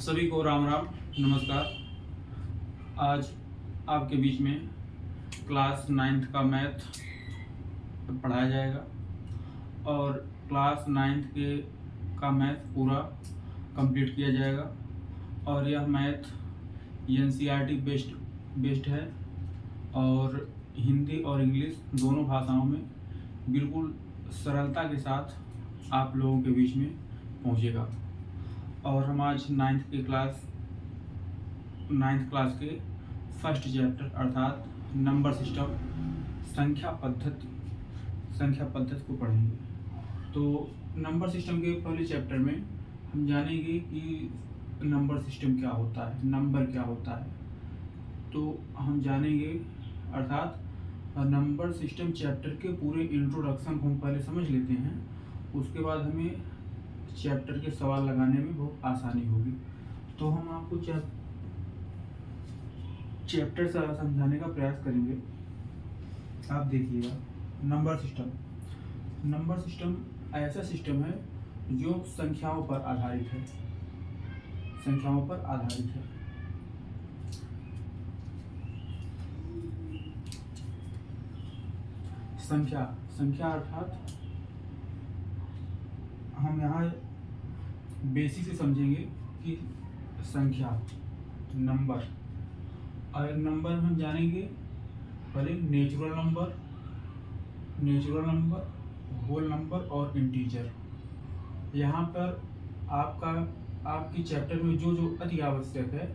सभी को राम राम नमस्कार। आज आपके बीच में क्लास 9th का मैथ पढ़ाया जाएगा और क्लास 9th के का मैथ पूरा कंप्लीट किया जाएगा और यह मैथ NCERT बेस्ड है और हिंदी और इंग्लिश दोनों भाषाओं में बिल्कुल सरलता के साथ आप लोगों के बीच में पहुंचेगा। और हम आज 9th क्लास के फर्स्ट चैप्टर अर्थात नंबर सिस्टम संख्या पद्धति को पढ़ेंगे। तो नंबर सिस्टम के पहले चैप्टर में हम जानेंगे कि नंबर सिस्टम क्या होता है, नंबर क्या होता है। तो हम जानेंगे अर्थात नंबर सिस्टम चैप्टर के पूरे इंट्रोडक्शन को हम पहले समझ लेते हैं, उसके बाद हमें चैप्टर के सवाल लगाने में बहुत आसानी होगी। तो हम आपको चैप्टर से समझाने का प्रयास करेंगे। आप देखिएगा, नंबर सिस्टम ऐसा सिस्टम है जो संख्याओं पर आधारित है। संख्या अर्थात हम यहाँ बेसिक से समझेंगे कि संख्या नंबर, और नंबर हम जानेंगे पहले नेचुरल नंबर, होल नंबर और इंटीजर। यहाँ पर आपकी चैप्टर में जो जो अति आवश्यक है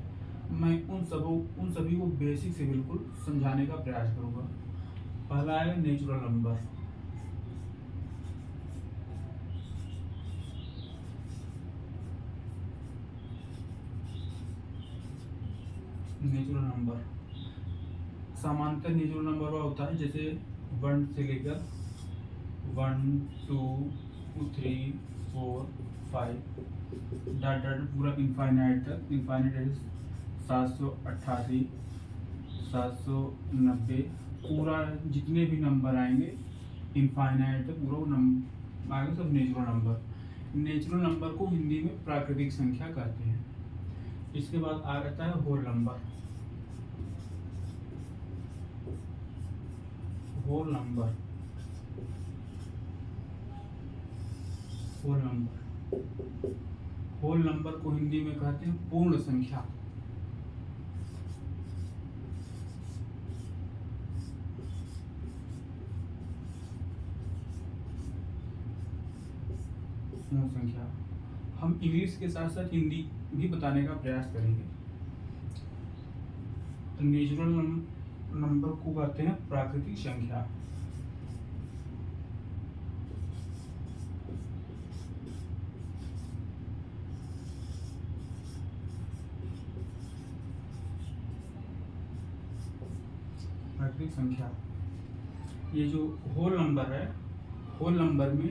मैं उन सभी को बेसिक से बिल्कुल समझाने का प्रयास करूँगा। पहला है नेचुरल नंबर। सामान्यतः नेचुरल नंबर होता है जैसे 1 से लेकर 1 2 3 4 5 डॉट पूरा इनफाइनाइट तक। इनफाइनाइट 788 790 पूरा जितने भी नंबर आएंगे इनफाइनाइट तक पूरा नंबर आएंगे, सब नेचुरल नंबर। नेचुरल नंबर को हिंदी में प्राकृतिक संख्या कहते हैं। इसके बाद आ जाता है होल नंबर। होल नंबर को हिंदी में कहते हैं पूर्ण संख्या। हम इंग्लिश के साथ साथ हिंदी भी बताने का प्रयास करेंगे। तो नेचुरल नंबर को कहते हैं प्राकृतिक संख्या। ये जो होल नंबर है, होल नंबर में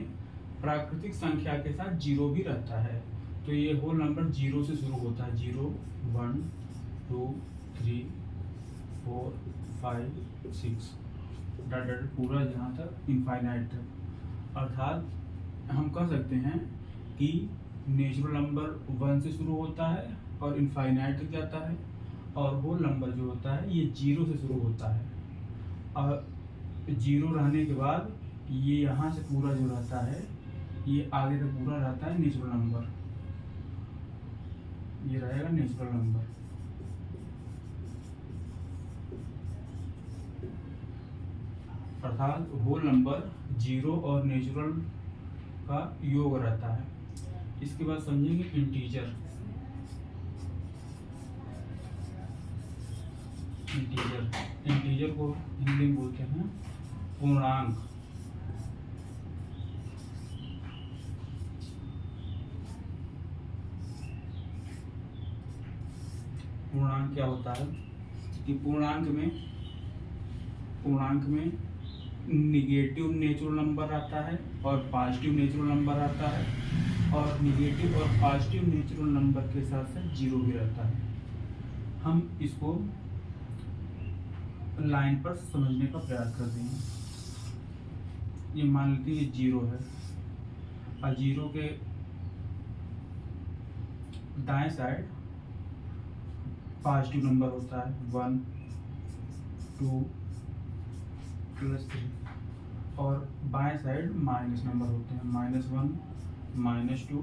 प्राकृतिक संख्या के साथ जीरो भी रहता है। तो ये होल नंबर जीरो से शुरू होता है। 0 1 2 3 4 5 6 डॉट पूरा जहाँ तक इनफाइनाइट तक। अर्थात हम कह सकते हैं कि नेचुरल नंबर 1 से शुरू होता है और इनफाइनाइट तक जाता है, और होल नंबर जो होता है ये 0 से शुरू होता है और 0 रहने के बाद ये यहाँ से पूरा जो रहता है ये आगे तक पूरा रहता है नेचुरल नंबर। ये रहेगा नेचुरल नंबर। अर्थात होल नंबर 0 और नेचुरल का योग रहता है। इसके बाद समझेंगे इंटीजर। इंटीजर को हिंदी में बोलते हैं पूर्णांक। पूर्णांक क्या होता है कि पूर्णांक में निगेटिव नेचुरल नंबर आता है और पॉजिटिव नेचुरल नंबर आता है, और निगेटिव और पॉजिटिव नेचुरल नंबर के साथ साथ जीरो भी रहता है। हम इसको लाइन पर समझने का प्रयास करते हैं। ये मान लेते हैं 0 है और 0 के दाएं साइड पॉजिटिव नंबर होता है 1 2 +3, और बाएं साइड माइनस नंबर होते हैं -1 -2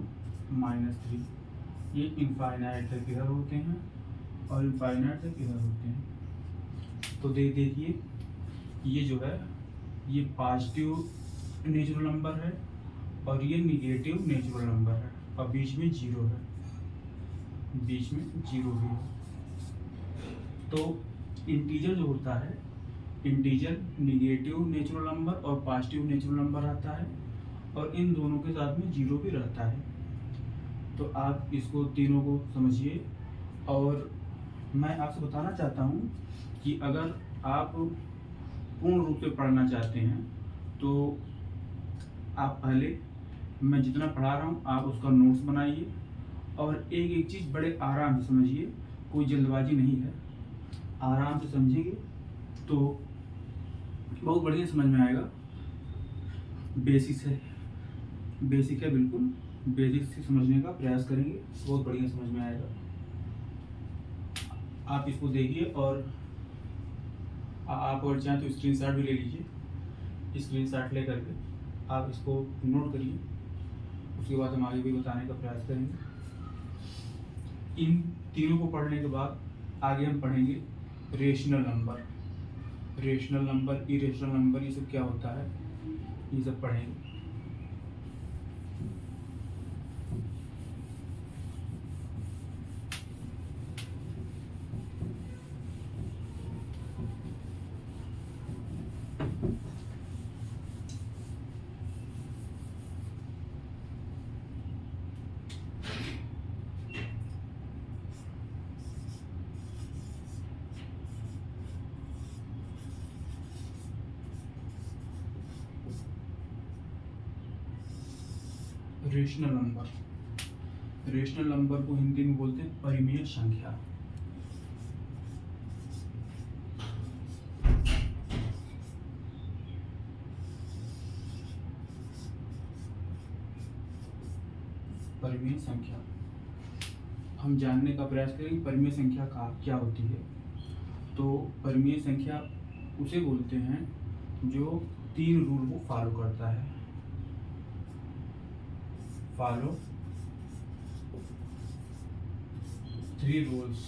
-3। ये इनफाइनाइट तक इधर होते हैं और इनफाइनाइट तक इधर होते हैं। तो देखिए ये जो है ये पॉजिटिव नेचुरल नंबर है और ये निगेटिव नेचुरल नंबर है, और बीच में जीरो है, बीच में जीरो भी है। तो इंटीजर जो होता है, इंटीजर निगेटिव नेचुरल नंबर और पॉजिटिव नेचुरल नंबर आता है, और इन दोनों के साथ में जीरो भी रहता है। तो आप इसको तीनों को समझिए। और मैं आपसे बताना चाहता हूँ कि अगर आप पूर्ण रूप से पढ़ना चाहते हैं तो आप पहले मैं जितना पढ़ा रहा हूँ आप उसका नोट्स बनाइए, और एक एक चीज़ बड़े आराम से समझिए, कोई जल्दबाजी नहीं है, आराम से समझेंगे तो बहुत बढ़िया समझ में आएगा। बेसिक है, बेसिक है, बिल्कुल बेसिक से समझने का प्रयास करेंगे, बहुत बढ़िया समझ में आएगा। आप इसको देखिए, और आप अगर चाहें तो स्क्रीनशॉट भी ले लीजिए। स्क्रीनशॉट ले करके आप इसको नोट करिए, उसके बाद हम आगे भी बताने का प्रयास करेंगे। इन तीनों को पढ़ने के बाद आगे हम पढ़ेंगे rational number, rational number, irrational number, ये सब क्या होता है, ये सब पढ़ेंगे। रेशनल नंबर, रेशनल नंबर को हिंदी में बोलते हैं परिमेय संख्या। परिमेय संख्या हम जानने का प्रयास करेंगे, परिमेय संख्या का क्या होती है। तो परिमेय संख्या उसे बोलते हैं जो 3 रूल को फॉलो करता है। Follow 3 rules,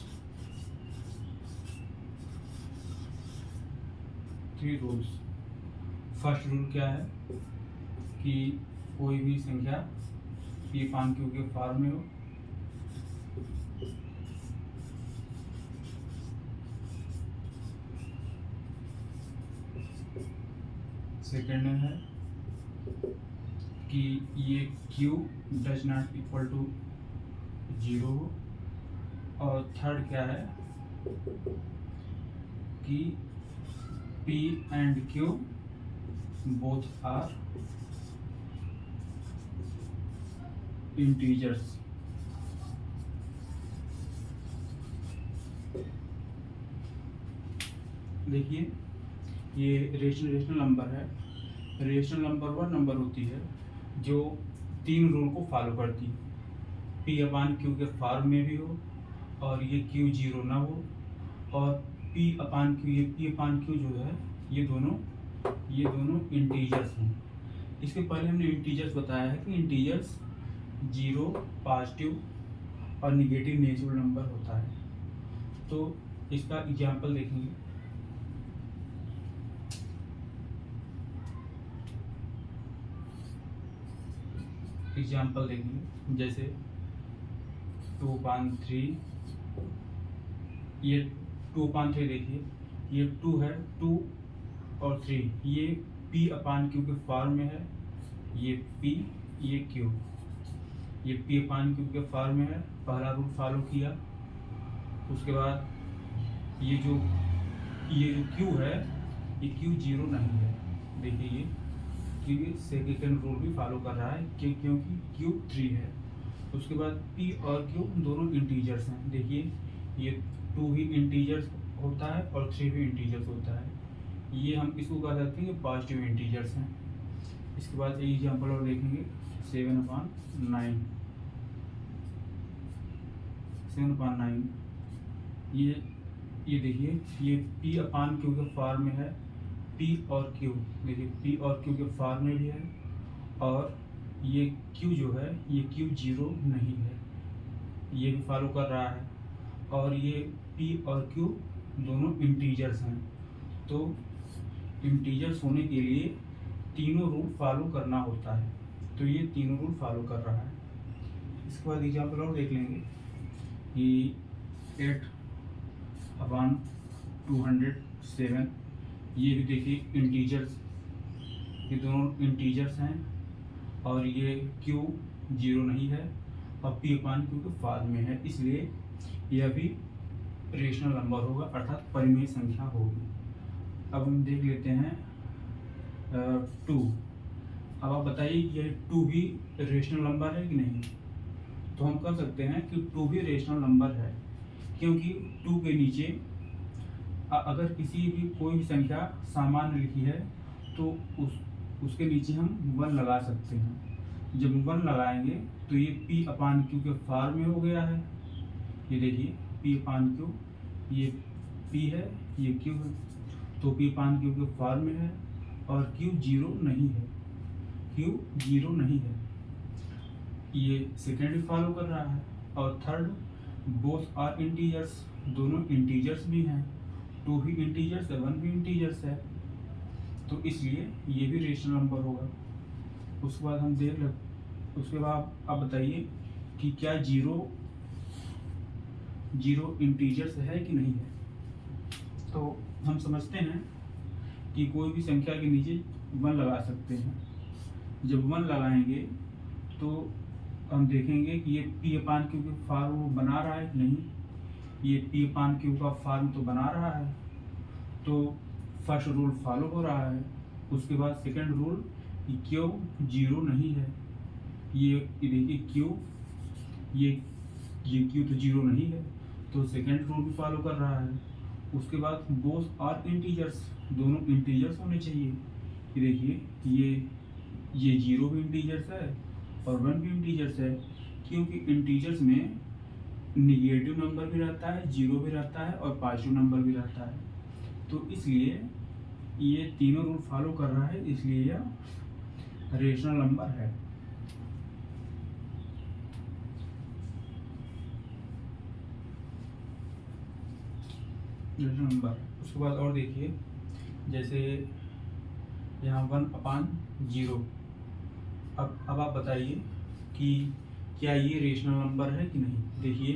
3 rules. First rule क्या है कि कोई भी संख्या P/Q के फॉर्म में हो। सेकेंड है कि ये Q does not equal to 0 हो। और थर्ड क्या है कि P and Q both are integers। देखिए ये रेशनल नंबर है। रेशनल नंबर वह नंबर होती है जो 3 रूल को फॉलो करती है। P/Q के फॉर्म में भी हो, और ये Q 0 ना हो, और P/Q, ये P/Q जो है ये दोनों इंटीजर्स हैं। इसके पहले हमने इंटीजर्स बताया है कि इंटीजर्स 0, पॉजिटिव और निगेटिव नेचुरल नंबर होता है। तो इसका एग्जाम्पल देखेंगे। एग्जाम्पल देखेंगे, जैसे 2/3, ये 2/3 देखिए, ये 2 है, 2 और 3, ये P/Q के फॉर्म में है। ये P, ये Q, ये P/Q के फॉर्म में है। पहला रूल फॉलो किया। उसके बाद ये जो Q है, ये Q 0 नहीं है। देखिए ये सेकेंड रूल भी फॉलो कर रहा है क्योंकि Q 3 है। उसके बाद P और Q दोनों इंटीजर्स हैं। देखिए ये 2 भी इंटीजर्स होता है और 3 भी इंटीजर्स होता है। ये हम इसको कह सकते हैं पॉजिटिव इंटीजर्स हैं। इसके बाद एक एग्जाम्पल और देखेंगे, 7/9। ये देखिए, ये पी अपान क्यू के फॉर्म में है, पी और क्यू, देखिए पी और क्यू के फॉर्म में भी है, और ये क्यू जो है ये क्यू जीरो नहीं है, ये भी फॉलो कर रहा है, और ये पी और क्यू दोनों इंटीजर्स हैं। तो इंटीजर्स होने के लिए तीनों रूल फॉलो करना होता है, तो ये तीनों रूल फॉलो कर रहा है। इसके बाद एग्जाम्पल और देख लेंगे कि 8/207, ये भी देखिए इंटीजर्स, ये दोनों इंटीजर्स हैं, और ये क्यू जीरो नहीं है और पी अपान क्यू के फॉर्म में है, इसलिए यह भी रेशनल नंबर होगा, अर्थात परिमेय संख्या होगी। अब हम देख लेते हैं 2। अब आप बताइए ये 2 भी रेशनल नंबर है कि नहीं। तो हम कह सकते हैं कि 2 भी रेशनल नंबर है, क्योंकि 2 के नीचे अगर किसी भी कोई भी संख्या सामान्य लिखी है तो उसके नीचे हम 1 लगा सकते हैं। जब 1 लगाएंगे तो ये पी अपान क्यू के फॉर्म में हो गया है, ये देखिए पी अपान क्यू, ये पी है ये क्यू है, तो पी अपान क्यू के फॉर्म में है, और क्यू जीरो नहीं है, क्यू जीरो नहीं है। ये सेकेंड भी फॉलो कर रहा है, और थर्ड बोथ आर इंटीजर्स, दोनों इंटीजर्स भी हैं, 2 भी इंटीजर्स है 1 भी इंटीजर्स है, तो इसलिए ये भी रेशनल नंबर होगा। उसके बाद हम उसके बाद आप बताइए कि क्या जीरो इंटीजर्स है कि नहीं है। तो हम समझते हैं कि कोई भी संख्या के नीचे 1 लगा सकते हैं। जब 1 लगाएंगे तो हम देखेंगे कि ये पी अपान क्यू के फॉर्म वो बना रहा है कि नहीं। ये पी अपान क्यू का फॉर्म तो बना रहा है, तो फर्स्ट रूल फॉलो हो रहा है। उसके बाद सेकंड रूल, क्यू जीरो नहीं है, ये देखिए क्यू, ये क्यू तो जीरो नहीं है, तो सेकंड रूल भी फॉलो कर रहा है। उसके बाद बोथ आर इंटीजर्स, दोनों इंटीजर्स होने चाहिए, ये देखिए ये जीरो भी इंटीजर्स है और 1 भी इंटीजर्स है, क्योंकि इंटीजर्स में निगेटिव नंबर भी रहता है, जीरो भी रहता है और पॉजिटिव नंबर भी रहता है, तो इसलिए ये तीनों रूल फॉलो कर रहा है, इसलिए यह रेशनल नंबर है। Rational number. उसके बाद और देखिए, जैसे यहाँ 1/0। अब आप बताइए कि क्या ये रेशनल नंबर है कि नहीं। देखिए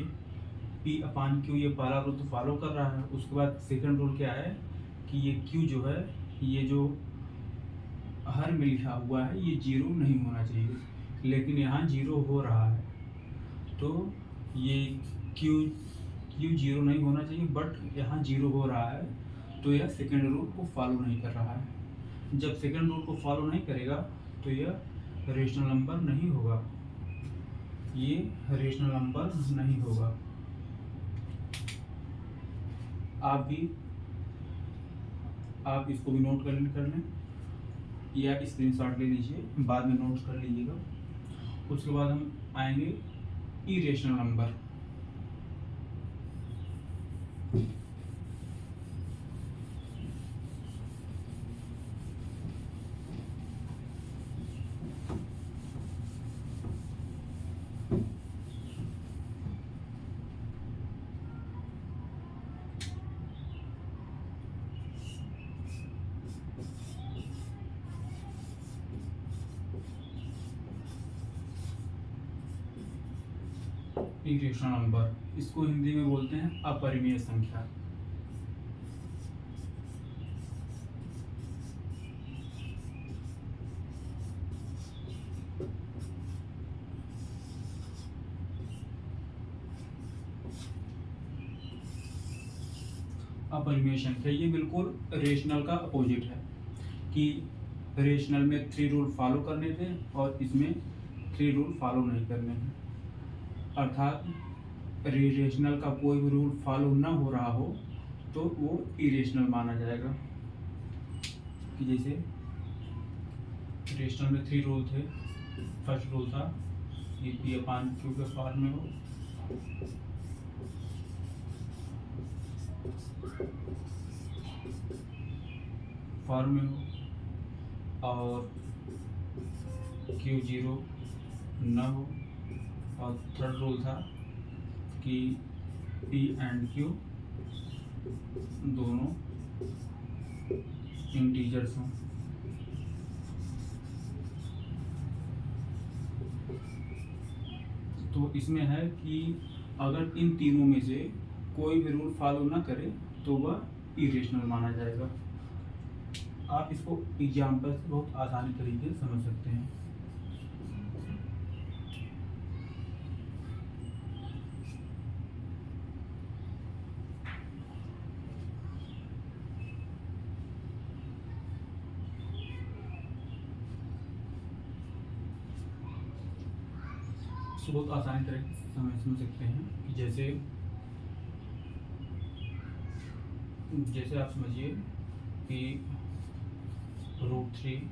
पी अपान क्यू, ये पहला रूल तो फॉलो कर रहा है। उसके बाद सेकंड रूल क्या है कि ये क्यू जो है, ये जो हर में लिखा हुआ है ये जीरो नहीं होना चाहिए, लेकिन यहाँ जीरो हो रहा है, तो ये क्यू जीरो नहीं होना चाहिए, बट यहाँ जीरो हो रहा है, तो यह सेकंड रूल को फॉलो नहीं कर रहा है। जब सेकंड रूल को फॉलो नहीं करेगा तो यह रेशनल नंबर नहीं होगा, ये रेशनल नंबर नहीं होगा। आप इसको भी नोट कर लें या स्क्रीनशॉट ले लीजिए, बाद में नोट कर लीजिएगा। उसके बाद हम आएंगे इरेशनल नंबर। इरेशनल नंबर, इसको हिंदी में बोलते हैं अपरिमेय संख्या। अपरिमेय संख्या ये बिल्कुल रेशनल का अपोजिट है, कि रेशनल में 3 रूल फॉलो करने थे और इसमें 3 रूल फॉलो नहीं करने हैं, अर्थात रेशनल का कोई भी रूल फॉलो ना हो रहा हो तो वो इरेशनल माना जाएगा। कि जैसे रेशनल में 3 रूल थे, फर्स्ट रूल था ये पी अपान क्यू के फॉर्म में हो, फॉर्म में हो और Q0 न हो, और थर्ड रूल था कि P एंड Q दोनों इंटीजर्स हों। तो इसमें है कि अगर इन तीनों में से कोई भी रूल फॉलो ना करे तो वह इरेशनल माना जाएगा। आप इसको एग्जाम्पल से बहुत आसानी तरीके से समझ सकते हैं। इसको बहुत आसानी तरीके से समझ सकते हैं कि जैसे आप समझिए कि √3,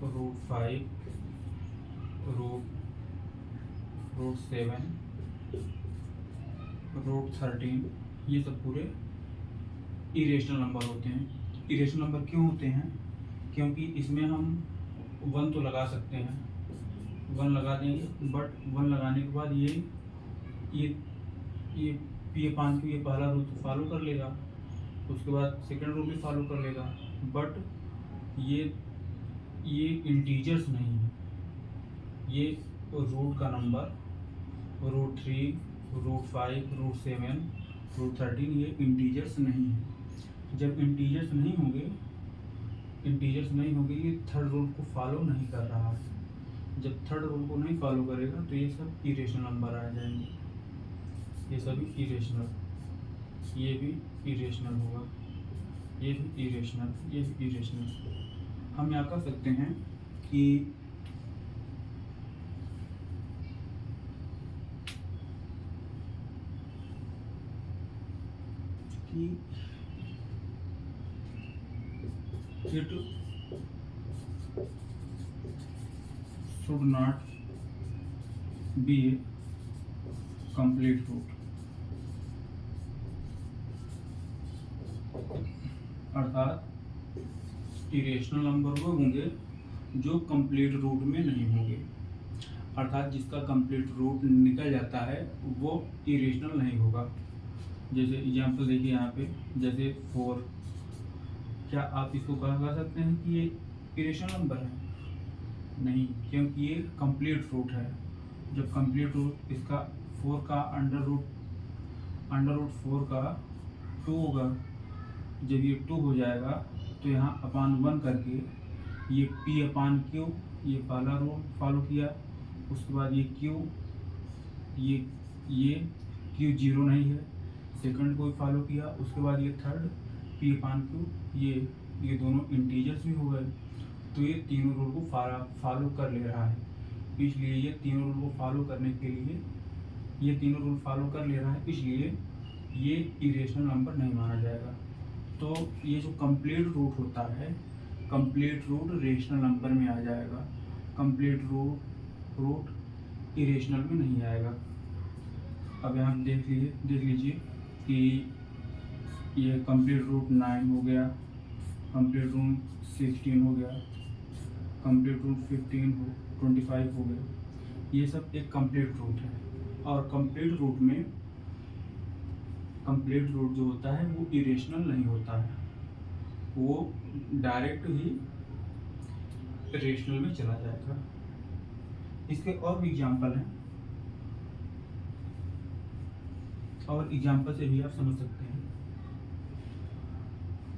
√5, √7, √13 ये सब पूरे इरेशनल नंबर होते हैं। इरेशनल नंबर क्यों होते हैं? क्योंकि इसमें हम 1 तो लगा सकते हैं, 1 लगा देंगे, बट 1 लगाने के बाद ये P/Q ये पहला रूल तो फॉलो कर लेगा, उसके बाद सेकंड रूल भी फॉलो कर लेगा, बट ये इंटीजर्स नहीं है। ये रूट का नंबर √3, √5, √7, √13 ये इंटीजर्स नहीं है। जब इंटीजर्स नहीं होंगे ये थर्ड रूल को फॉलो नहीं कर रहा है। जब थर्ड रूल को नहीं फॉलो करेगा तो ये सब इरेशनल नंबर आ जाएंगे। ये सभी इरेशनल, ये भी इरेशनल होगा, ये भी इरेशनल, ये भी इरेशनल। हम यहाँ कह सकते हैं कि it should not be a complete root। अर्थात इरेशनल नंबर वो होंगे जो कंप्लीट रूट में नहीं होंगे। अर्थात जिसका कंप्लीट रूट निकल जाता है वो इरेशनल नहीं होगा। जैसे एग्जांपल देखिए यहाँ पे, जैसे 4, क्या आप इसको कह सकते हैं कि ये इरेशनल नंबर है? नहीं, क्योंकि ये कंप्लीट रूट है। जब कंप्लीट रूट इसका 4 का अंडर रूट 4 का 2 होगा, जब ये 2 हो जाएगा तो यहाँ अपान 1 करके ये P/Q ये पहला रूल फॉलो किया, उसके बाद ये Q ये Q0 नहीं है, सेकंड को फॉलो किया, उसके बाद ये थर्ड P/Q ये दोनों इंटीजर्स भी हो गए। तो ये तीनों रूल को फॉलो कर ले रहा है, इसलिए ये तीनों रूल को फॉलो करने के लिए ये तीनों रूल फॉलो कर ले रहा है, इसलिए ये इरेशनल नंबर नहीं माना जाएगा। तो ये जो कंप्लीट रूट होता है, कंप्लीट रूट रेशनल नंबर में आ जाएगा, कंप्लीट रूट इरेशनल में नहीं आएगा। अब यहाँ देख लीजिए कि ये कंप्लीट रूट 9 हो गया, कंप्लीट रूट 16 हो गया, कंप्लीट रूट 25 हो गया। ये सब एक कंप्लीट रूट है, और कंप्लीट रूट जो होता है वो इरेशनल नहीं होता है, वो डायरेक्ट ही रेशनल में चला जाएगा। इसके और भी एग्जाम्पल हैं, और एग्जाम्पल से भी आप समझ सकते हैं।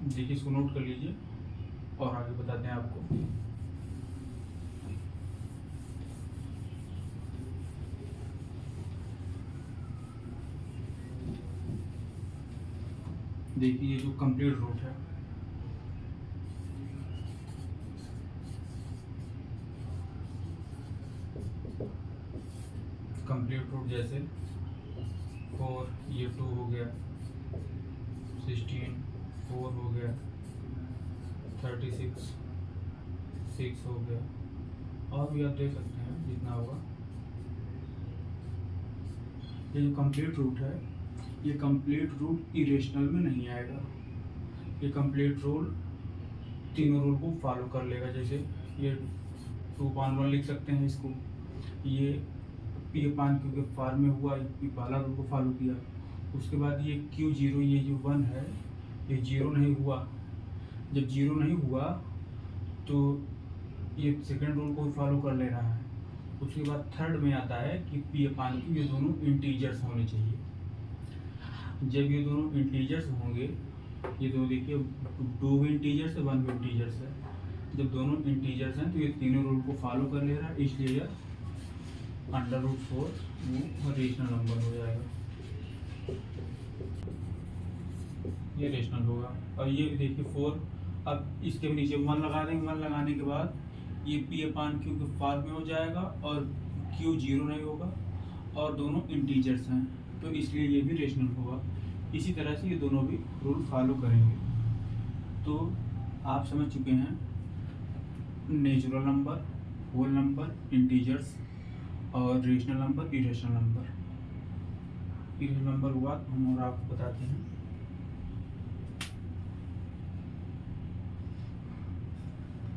देखिए, इसको नोट कर लीजिए और आगे बताते हैं आपको। देखिए, ये जो कंप्लीट रूट है, कंप्लीट रूट जैसे 4 ये 2 हो गया, 16 4 हो गया, 36 6 हो गया, और भी आप देख सकते हैं जितना होगा। ये जो कंप्लीट रूट है, ये कंप्लीट रूट इरेशनल में नहीं आएगा, ये कंप्लीट रूल तीनों रूल को फॉलो कर लेगा। जैसे ये 2/1 लिख सकते हैं इसको, ये P अपान Q के फॉर्म में हुआ, ये पहला रूल को फॉलो किया। उसके बाद ये Q0, ये जो 1 है ये 0 नहीं हुआ। जब 0 नहीं हुआ तो ये सेकेंड रूल को फॉलो कर ले रहा है। उसके बाद थर्ड में आता है कि P अपान Q ये दोनों इंटीजर्स होने चाहिए। जब ये दोनों इंटीजर्स होंगे, ये दोनों देखिए 2 भी इंटीजर्स है 1 भी इंटीजर्स है। जब दोनों इंटीजर्स हैं तो ये तीनों रूल को फॉलो कर ले रहा है, इसलिए यह √4 वो रेशनल नंबर हो जाएगा, ये रेशनल होगा। और ये देखिए 4, अब इसके भी नीचे 1 लगा देंगे। 1 लगाने के बाद ये P अपान Q के फॉर्म में हो जाएगा और Q 0 नहीं होगा और दोनों इंटीजर्स हैं, तो इसलिए ये भी रेशनल होगा। इसी तरह से ये दोनों भी रूल फॉलो करेंगे। तो आप समझ चुके हैं natural number, whole number, integers और rational number, irrational number. Irrational number हुआ तो हम और आपको बताते हैं।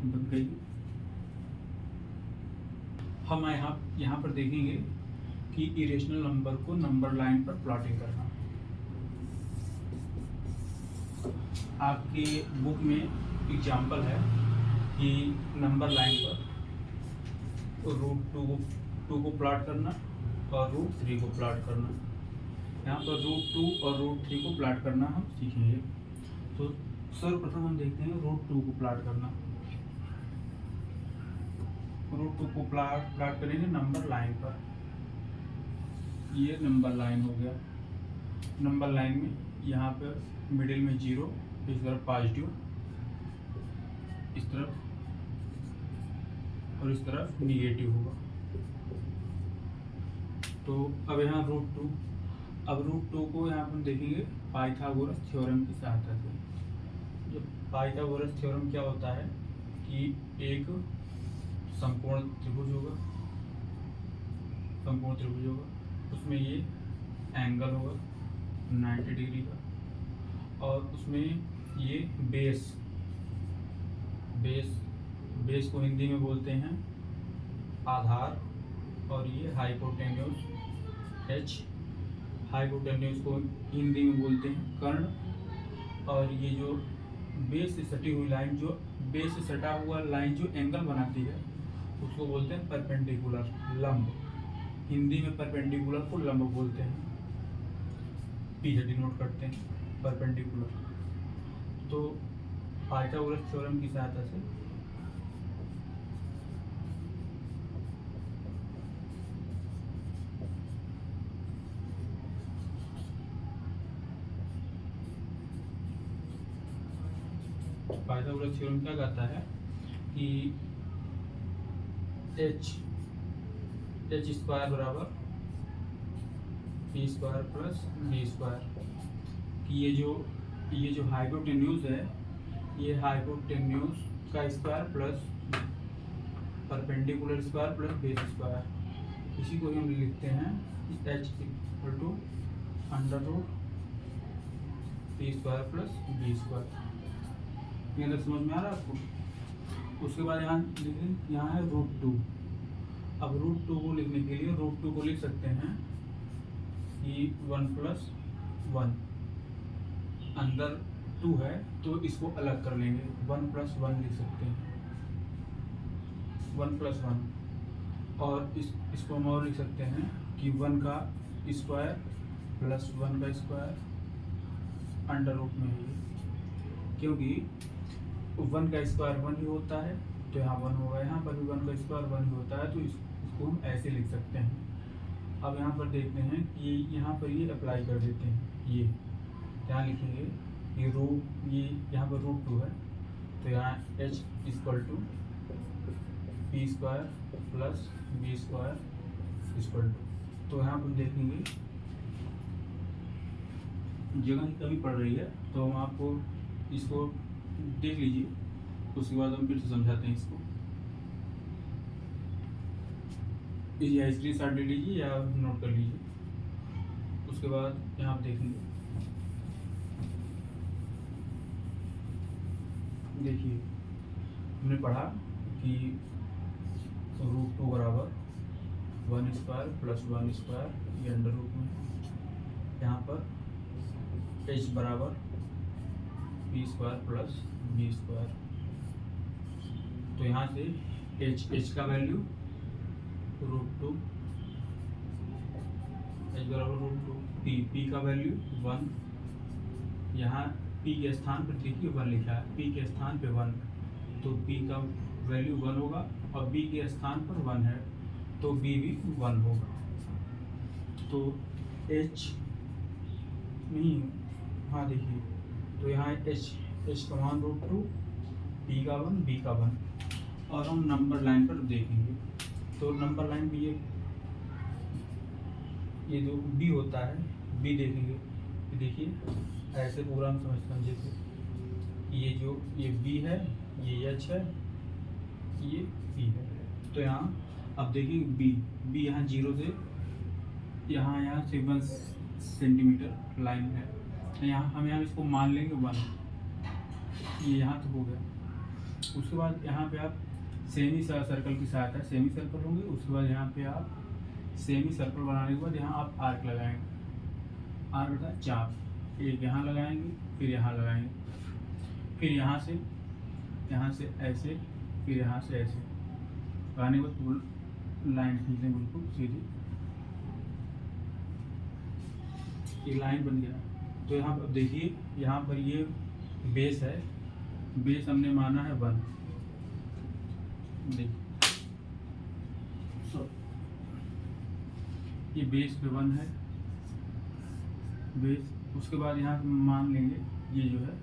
बन गई। हम यहाँ पर देखेंगे कि इरेशनल नंबर को नंबर लाइन पर प्लॉटिंग करना। आपके बुक में एग्जाम्पल है कि नंबर लाइन पर √2 को प्लॉट करना और √3 को प्लॉट करना। यहाँ पर √2 और √3 को प्लॉट करना हम सीखेंगे। तो सर्वप्रथम हम देखते हैं √2 को प्लॉट करना। √2 को प्लॉट करेंगे नंबर लाइन पर। ये नंबर लाइन हो गया। नंबर लाइन में यहाँ पर मिडिल में 0, इस तरफ पॉजिटिव, इस तरफ और इस तरफ निगेटिव होगा। तो अब यहाँ √2, अब √2 को यहाँ पर देखेंगे पाइथागोरस थ्योरम की सहायता से। जो पाइथागोरस थ्योरम क्या होता है कि एक समकोण त्रिभुज होगा, समकोण त्रिभुज होगा, उसमें ये एंगल होगा 90 डिग्री का और उसमें ये बेस को हिंदी में बोलते हैं आधार और ये हाइपोटेन्यूज H, हाइपोटेन्यूज को हिंदी में बोलते हैं कर्ण। और ये जो बेस से सटी हुई लाइन, जो बेस से सटा हुआ लाइन जो एंगल बनाती है उसको बोलते हैं परपेंडिकुलर, लंब। हिंदी में परपेंडिकुलर को लंब बोलते हैं, P से डिनोट करते हैं परपेंडिकुलर। तो पाइथागोरस थ्योरम की सहायता से पाइथागोरस थ्योरम क्या कहता है कि h² बराबर p² प्लस b², कि ये जो हाइपोटेन्यूज है, ये हाइपोटेन्यूज का square plus perpendicular square plus base square. इसी को हम लिखते हैं h = √p² प्लस b²। ये अंदर समझ में आ रहा है आपको। उसके बाद यहाँ है √2। अब √2 को लिखने के लिए √2 को लिख सकते हैं कि 1 + 1, अंदर 2 है तो इसको अलग कर लेंगे, 1 + 1 लिख सकते हैं, 1 + 1। और इसको हम और लिख सकते हैं कि 1 का स्क्वायर प्लस 1 का स्क्वायर अंडर रूट में है, क्योंकि 1 का स्क्वायर 1 ही होता है तो यहाँ 1 होगा, यहाँ पर भी 1 का स्क्वायर 1 ही होता है तो इसको हम ऐसे लिख सकते हैं। अब यहाँ पर देखते हैं कि यहाँ पर ये अप्लाई कर देते हैं, ये यहाँ लिखेंगे ये यहाँ पर √2 है तो यहाँ h = p² प्लस b²। तो यहाँ पर देखेंगे जगह की कमी पड़ रही है तो हम आपको इसको देख लीजिए, उसके बाद हम फिर से समझाते हैं इसको। या स्क्रीनशॉट ले लीजिए या नोट कर लीजिए। उसके बाद यहाँ आप देखेंगे देखिए हमने पढ़ा कि √2 बराबर 1 स्क्वायर प्लस 1 स्क्वायर ये अंडर रूट में है। यहाँ पर h बराबर p square plus b square, तो यहाँ से h का वैल्यू √2, h बराबर √2, p का वैल्यू 1, यहाँ p के स्थान पर देखिए 1 लिखा है, p के स्थान पे 1, तो p का वैल्यू 1 होगा और b के स्थान पर 1 है तो b भी 1 होगा। तो h नहीं, हाँ देखिए, तो यहाँ h का मान √2, p का 1, b का 1, और हम नंबर लाइन पर देखेंगे। तो नंबर लाइन में ये जो b होता है, b देखेंगे, देखिए ऐसे पूरा हम समझे थे, ये b है, ये h है, ये p है। तो यहाँ अब देखिए b यहाँ 0 से यहाँ से 1 सेंटीमीटर लाइन है, तो हम यहाँ इसको मान लेंगे 1, ये यहाँ तक हो गया। उसके बाद यहाँ पे आप सेमी सर्कल की सहायता, सेमी सर्कल होंगे, उसके बाद यहाँ पे आप सेमी सर्कल बनाने के बाद यहाँ आप आर्क लगाएंगे, आर्क होता है चाप, एक यहाँ लगाएंगे, फिर यहाँ लगाएंगे, फिर यहाँ से ऐसे, फिर यहाँ से ऐसे लगाने के बाद लाइन खींचें बिल्कुल सीधी, ये लाइन बन गया। तो यहाँ पर देखिए, यहाँ पर ये बेस है, बेस हमने माना है 1, देखिए ये बेस पे 1 है बेस। उसके बाद यहाँ मान लेंगे ये जो है,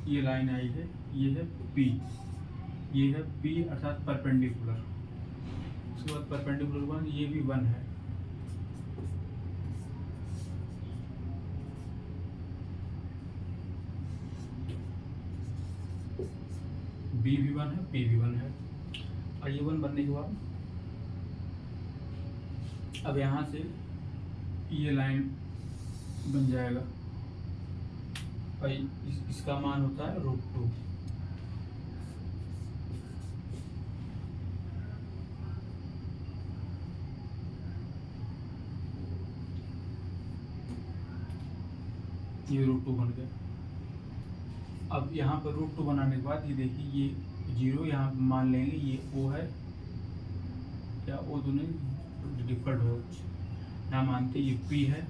ये लाइन आई है, ये है P, ये है P अर्थात परपेंडिकुलर। उसके बाद परपेंडिकुलर 1, ये भी 1 है, B भी 1 है, P भी 1 है। और ये 1 बनने के बाद अब यहाँ से ये लाइन बन जाएगा और इसका मान होता है √2। ये √2 बन गया। अब यहाँ पर √2 बनाने के बाद ये देखिए, ये 0 यहाँ मान लेंगे, ये O है, क्या O तो नहीं, डिफल्ट हो, यहाँ मानते ये P है,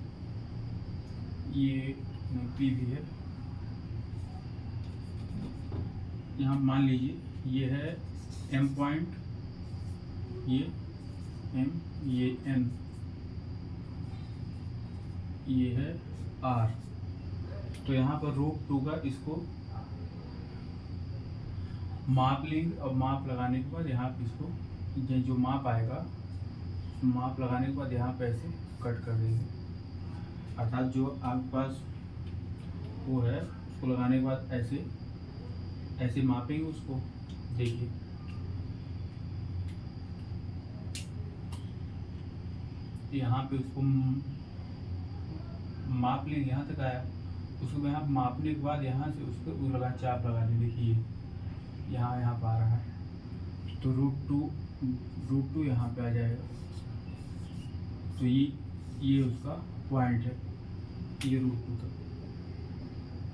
ये नहीं P भी है, यहाँ मान लीजिए ये है M पॉइंट, ये M, ये N, ये है R। तो यहाँ पर √2 का इसको माप लेंगे और माप लगाने के बाद यहाँ पे इसको जो माप आएगा, माप लगाने के बाद यहाँ पे ऐसे कट कर देंगे, अर्थात जो आपके पास वो है उसको लगाने के बाद ऐसे मापेंगे उसको। देखिए यहाँ पे उसको माप लेंगे, यहाँ तक आया, उसको यहाँ मापने के बाद यहाँ से उसको लगा चाप लगा दें। देखिए यहाँ पर आ रहा है, तो √2 यहाँ पे आ जाएगा, तो ये उसका पॉइंट है, ये √2 तक।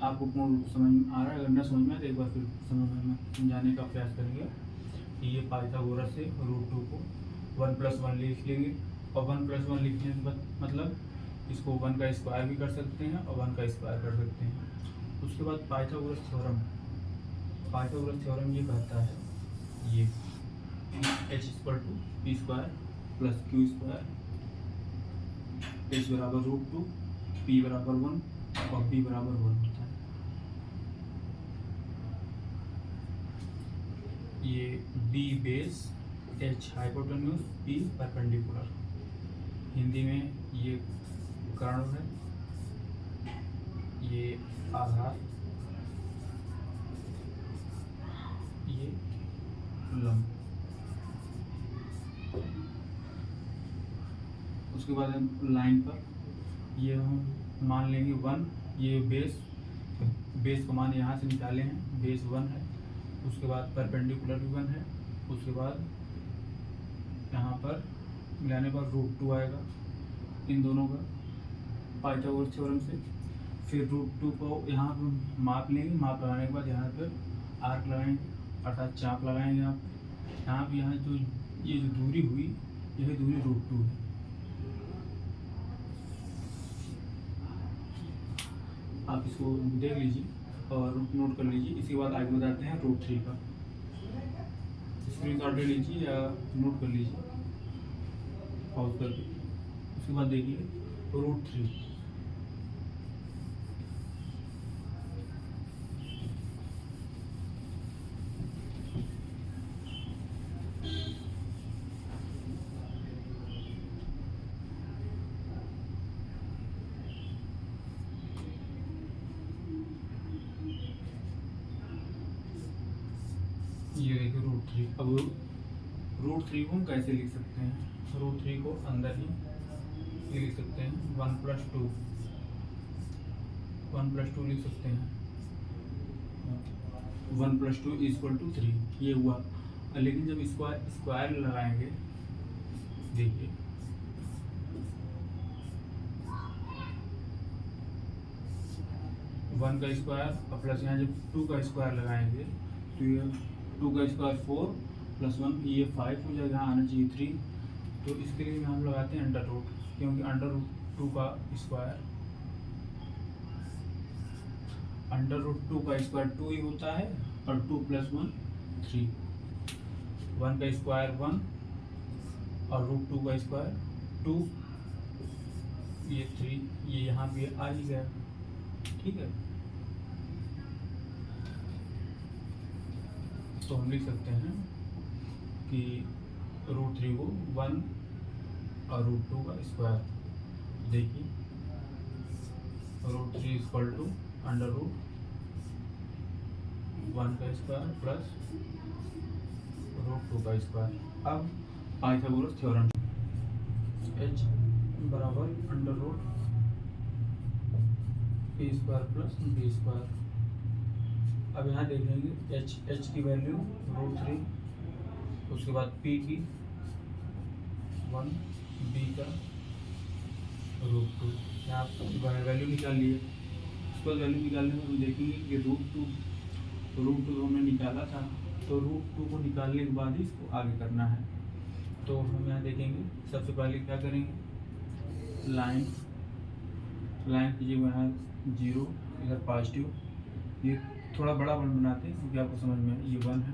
आपको पूर्ण समझ आ रहा है? अगर न समझ में आए तो एक बार फिर समझाने का प्रयास करेंगे कि ये पाइथागोरस से √2 को 1+1 लिख लेंगे, और 1+1 लिखने के मतलब इसको 1 का स्क्वायर भी कर सकते हैं और 1 का स्क्वायर कर सकते हैं। उसके बाद पाइथागोरस थ्योरम ये कहता है ये h = p² + q², h बराबर √2, p बराबर 1 और p बराबर 1 होता है। ये b base, h hypotenuse, p perpendicular, Hindi में ये कर्ण है, ये आधार, ये लंब। उसके बाद लाइन पर ये हम मान लेंगे 1, ये बेस, बेस का मान यहाँ से निकाले हैं, बेस 1 है, उसके बाद परपेंडिकुलर भी 1 है, उसके बाद यहाँ पर मिलाने पर √2 आएगा इन दोनों का पाइथागोरस थ्योरम से। फिर √2 को यहाँ पर माप लेंगे, माप लगाने के बाद यहाँ पर आर्क लगाएंगे अर्थात चाप लगाएंगे। यहाँ पर यहाँ जो ये जो दूरी हुई यही दूरी √2 है। आप इसको देख लीजिए और नोट कर लीजिए। इसके बाद आगे बताते हैं √3 का। स्क्रीनशॉट ले लीजिए या नोट कर लीजिए पॉज करके। उसके बाद देखिए √3 ये देखिए √3। अब √3 को हम कैसे लिख सकते हैं? √3 को अंदर ही ये लिख सकते हैं 1 + 2 लिख सकते हैं। 1 + 2 = 3 ये हुआ। लेकिन जब इसको स्क्वायर लगाएंगे, देखिए 1 का स्क्वायर और प्लस यहाँ जब 2 का स्क्वायर लगाएंगे तो ये 2 का स्क्वायर 4 + 1 ये 5 हो जाएगा, यहाँ आना चाहिए 3। तो इसके लिए हम लगाते हैं √, क्योंकि √2 का स्क्वायर √2 का स्क्वायर 2 ही होता है और 2 + 1 3। 1 का स्क्वायर 1 और √2 का स्क्वायर 2 ये 3, ये यहाँ पे आ ही गया। ठीक है, तो हम लिख सकते हैं कि √3 को 1 और √2 का स्क्वायर। देखिए √3 = √1 का स्क्वायर प्लस √2 का स्क्वायर। अब पाइथागोरस थ्योरम h बराबर √a² + b²। अब यहाँ देखेंगे h की वैल्यू √3, उसके बाद p की 1, b का √2। यहाँ वैल्यू निकाल लिए। उसको वैल्यू निकालने में हम देखेंगे कि √2 हमने निकाला था, तो √2 को निकालने के बाद ही इसको आगे करना है। तो हम यहाँ देखेंगे सबसे पहले क्या करेंगे, लाइन कीजिए यहाँ 0, इधर पॉजिटिव। ये थोड़ा बड़ा वन बनाते हैं क्योंकि आपको समझ में, ये 1 है,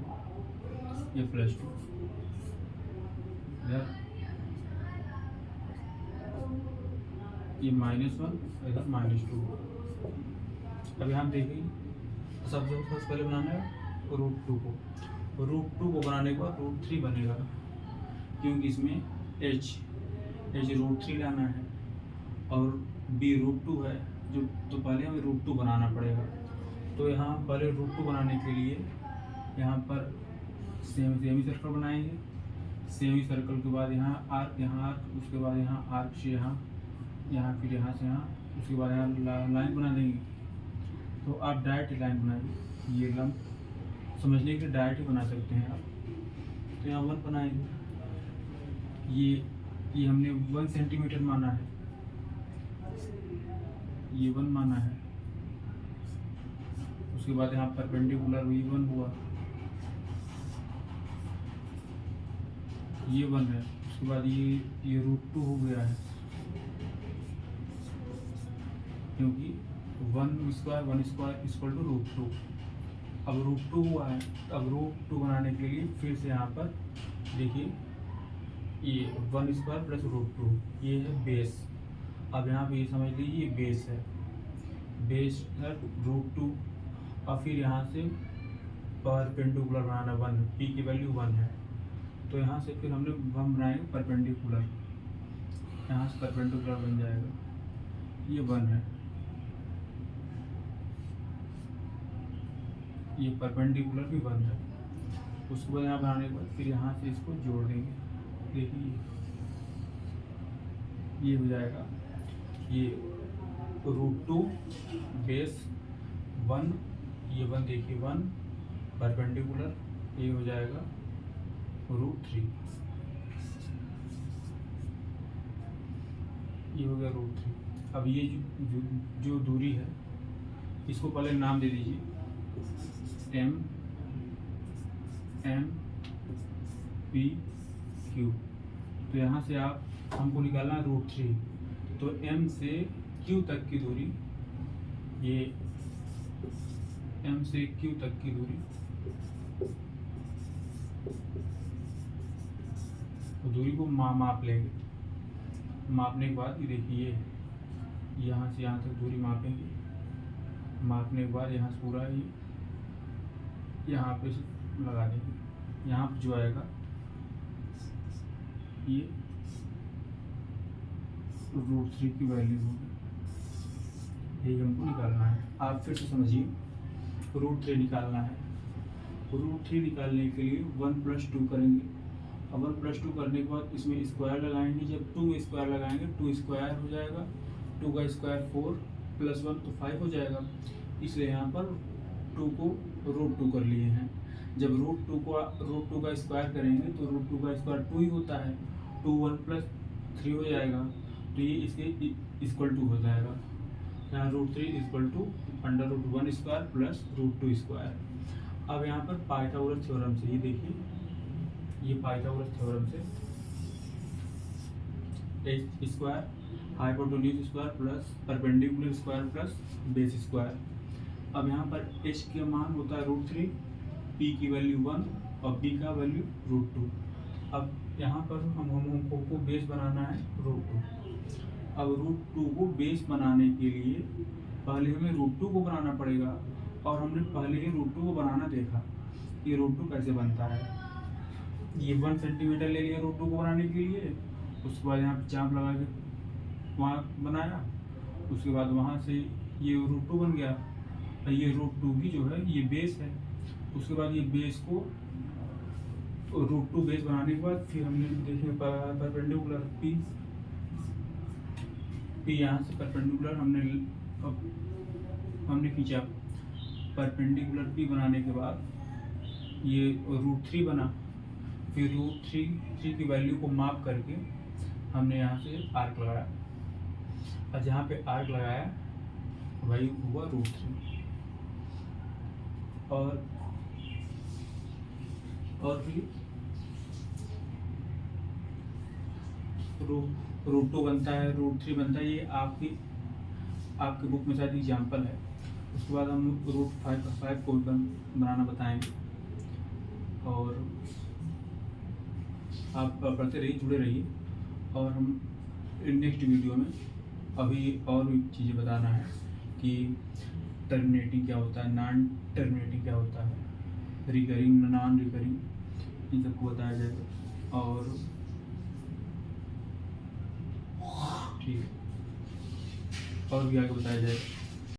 ये +2, इधर ये -1, इधर -2। अब यहाँ देखिए सबसे पहले बनाना है √2 को। √2 को बनाने के बाद √3 बनेगा, क्योंकि इसमें h √3 लाना है और b √2 है जो, तो पहले हमें √2 बनाना पड़ेगा। तो यहाँ पहले √2 बनाने के लिए यहाँ पर सेमी सर्कल बनाएंगे। सेमी सर्कल के बाद यहाँ आर्क, उसके बाद यहाँ आर्क से यहाँ, फिर यहाँ से यहाँ, उसके बाद यहाँ लाइन बना देंगे। तो आप डायरेक्ट लाइन बनाइए, ये लंब समझने के लिए डायरेक्ट ही बना सकते हैं आप। तो यहाँ 1 बनाएंगे, ये हमने 1 सेंटीमीटर माना है, ये 1 माना है। उसके बाद यहाँ परपेंडिकुलर ये 1 हुआ, ये 1 है। उसके बाद ये √2 हो गया है, क्योंकि 1² = √2। अब √2 हुआ है, अब √2 बनाने के लिए फिर से यहाँ पर देखिए ये 1² + √2, ये है बेस। अब यहाँ पे ये समझ लीजिए ये बेस है, बेस है √2। और फिर यहाँ से परपेंडिकुलर बनाना 1, p की वैल्यू 1 है, तो यहाँ से फिर हम बनाएंगे परपेंडिकुलर, यहाँ से परपेंडिकुलर बन जाएगा, ये 1 है, ये परपेंडिकुलर भी 1 है। उसके बाद यहाँ बनाने के बाद फिर यहाँ से इसको जोड़ देंगे। देखिए ये हो जाएगा, ये √2 बेस 1, ये 1 देखिए 1 परपेंडिकुलर, ये हो जाएगा √3, ये हो गया √3। अब ये जो दूरी है इसको पहले नाम दे दीजिए m p q। तो यहाँ से आप हमको निकालना है √3, तो m से q तक की दूरी, ये m से q तक की दूरी, तो दूरी को माप लेंगे। मापने के बाद ये देखिए यहाँ से यहाँ तक दूरी मापेंगे। मापने के बाद यहाँ से पूरा ये यहाँ पे लगा देंगे। यहाँ पे जो आएगा ये √3 की वैल्यू होगी, यही हमको निकालना है। आप फिर से समझिए, √3 निकालना है। √3 निकालने के लिए 1 + 2 करेंगे। अब 1 + 2 करने के बाद इसमें स्क्वायर लगाएंगे। जब 2 में स्क्वायर लगाएंगे 2 स्क्वायर हो जाएगा, 2 का स्क्वायर 4 + 1 तो 5 हो जाएगा। इसलिए यहाँ पर 2 को √2 कर लिए हैं। जब √2 का स्क्वायर करेंगे तो √2 का स्क्वायर 2 ही होता है, 2 1 + 3 हो जाएगा, तो ये इसके इक्वल टू हो जाएगा। यहाँ √3 = √1² + √2 स्क्वायर। अब यहाँ पर पाइथागोरस थ्योरम से, ये देखिए ये पाइथागोरस थ्योरम से h square hypotenuse square plus perpendicular square plus base square. अब यहाँ पर h का मान होता है √3, p की वैल्यू 1 और b का वैल्यू √2। अब यहाँ पर हमको बेस बनाना है √2। अब √2 को बेस बनाने के लिए पहले हमें √2 को बनाना पड़ेगा, और हमने पहले ही √2 को बनाना देखा। ये √2 कैसे बनता है, ये 1 सेंटीमीटर ले लिया √2 को बनाने के लिए, उसके बाद यहाँ पे चाप लगा के वहाँ बनाया, उसके बाद वहाँ से ये √2 बन गया, और ये √2 की जो है ये बेस है। उसके बाद ये बेस को √2 बेस बनाने के बाद फिर हमने देखे परपेंडिकुलर p यहाँ से परपेंडिकुलर हमने खींचा। परपेंडिकुलर p बनाने के बाद ये √3 बना, फिर √3 की वैल्यू को माप करके हमने यहाँ से आर्क लगाया, और जहाँ पे आर्क लगाया वही हुआ √3। और फिर √2 बनता है, √3 बनता है। ये आपकी बुक में शायद एग्जाम्पल है। उसके बाद हम √5 को बनाना बताएंगे, और आप पढ़ते रहिए, जुड़े रहिए। और हम नेक्स्ट वीडियो में अभी और भी चीज़ें बताना है कि टर्मिनेटिंग क्या होता है, नॉन टर्मिनेटिंग क्या होता है, रिकरिंग नॉन रिकरिंग, इन सबको बताया जाएगा। और ठीक है, और भी आगे बताया जाएगा।